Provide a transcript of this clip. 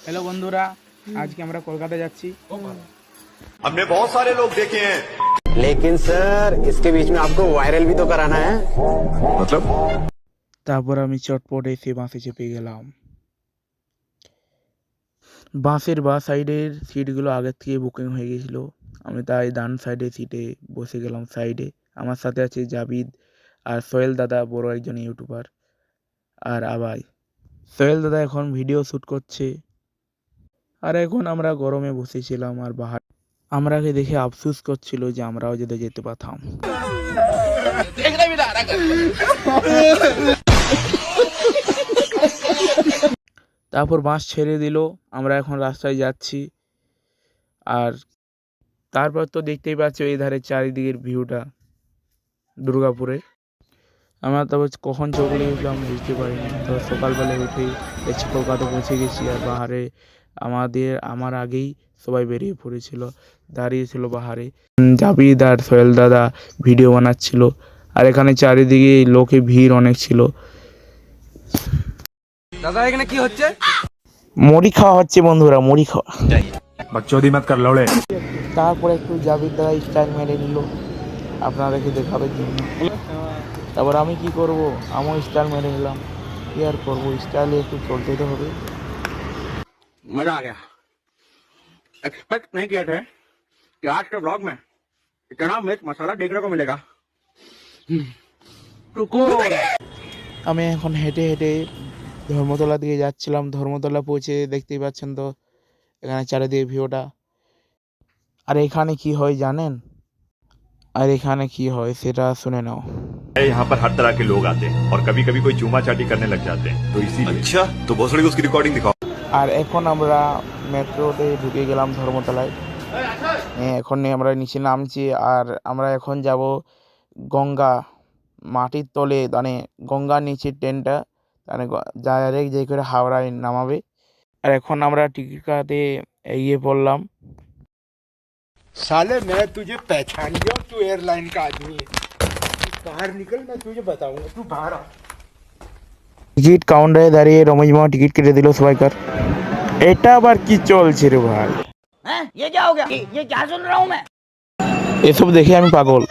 Hello बंधुरा आज के আমরা কলকাতা যাচ্ছি। हमने बहुत सारे लोग देखे हैं। लेकिन सर इसके बीच में आपको वायरल भी तो कराना है। मतलब তারপর আমি চটপট এসে বাসে চেপে গেলাম। বাসের বাঁ সাইডের সিটগুলো আগের থেকে বুকিং হয়ে গেছিল, আমি তাই ডান সাইডের সিটে বসে গেলাম সাইডে। আমার সাথে আছে জাবিদ আর সোহেল দাদা, বড় একজন ইউটিউবার, আর আবাই। সোহেল দাদা এখন ভিডিও শ্যুট করছে, আর এখন আমরা গরমে বসেছিলাম আর বাহার আমরাকে দেখে আফসোস করছিল যে আমরাও যদি যেতে পারতাম। তারপর বাস ছেড়ে দিল, আমরা এখন রাস্তায় যাচ্ছি। আর তারপর তো দেখতেই পাচ্ছ এই ধারে চারিদিকের ভিউটা দুর্গাপুরে। আমরা তারপর কখন চলে গেছিলাম বুঝতে পারিনি। তো সকালবেলায় উঠেই দেখছি কলকাতা পৌঁছে গেছি। আর বাহারে আমার আগেই সবাই বেরিয়ে পড়েছিল, দাঁড়িয়েছিল বাহারে। জাবিদ আর সোহেল দাদা ভিডিও বানাচ্ছিল, আর এখানে চারিদিকে লোকে ভিড় অনেক ছিল। দাদা এখানে কি হচ্ছে? মুড়ি খাওয়া হচ্ছে বন্ধুরা, মুড়ি খাওয়া। बकचोदी मत कर लौड़े। তারপরে একটু জাবিদ দাদা স্টাইল মেরে নিল আপনাদেরকে দেখাবার জন্য। তারপর আমি কি করব, আমিও স্টাইল মেরে নিলাম। কি আর করবো, স্টাইলে একটু চলতে তো হবে। मजा आ गया। एक्सपेक्ट नहीं किया था कि आज के ब्लॉग में इतना मिर्च मसाला देखने को मिलेगा। আমি এখন হেঁটে হেঁটে ধর্মতলা দিকে যাচ্ছিলাম। ধর্মতলা পৌঁছে দেখতেই পাচ্ছেন তো এখানে চারিদিকে ভিউটা। আর এখানে কি হয় জানেন? আর এখানে কি হয় সেটা শুনে নাও। यहाँ पर हर तरह के लोग आते हैं और कभी कभी कोई चूमा चाटी करने लग जाते हैं, तो इसीलिए। अच्छा, तो भोसड़ी को उसकी रिकॉर्डिंग दिखाओ। আর এখন আমরা মেট্রোতে ঢুকে গেলাম ধর্মতলায়। এখন আমরা নিচে নামছি, আর আমরা এখন যাব গঙ্গা মাটির তলে, মানে গঙ্গার নিচে ট্রেনটা মানে ডাইরেক্ট যে করে হাওড়ায় নামাবে। আর এখন আমরা টিকিট কাটে এগিয়ে পড়লাম। साले मैं तुझे पहचान गया, तू एयरलाइन का आदमी है। तू बाहर निकल, मैं तुझे बताऊंगा, तू बाहर आ। টিকিট কাউন্টারে দাঁড়িয়ে রমেশ মামা টিকিট কেটে দিল সবাইকার। এটা আবার কি চলছে রে ভাই? ये क्या हो गया? ये क्या सुन रहा हूँ मैं? এসব দেখে আমি পাগল।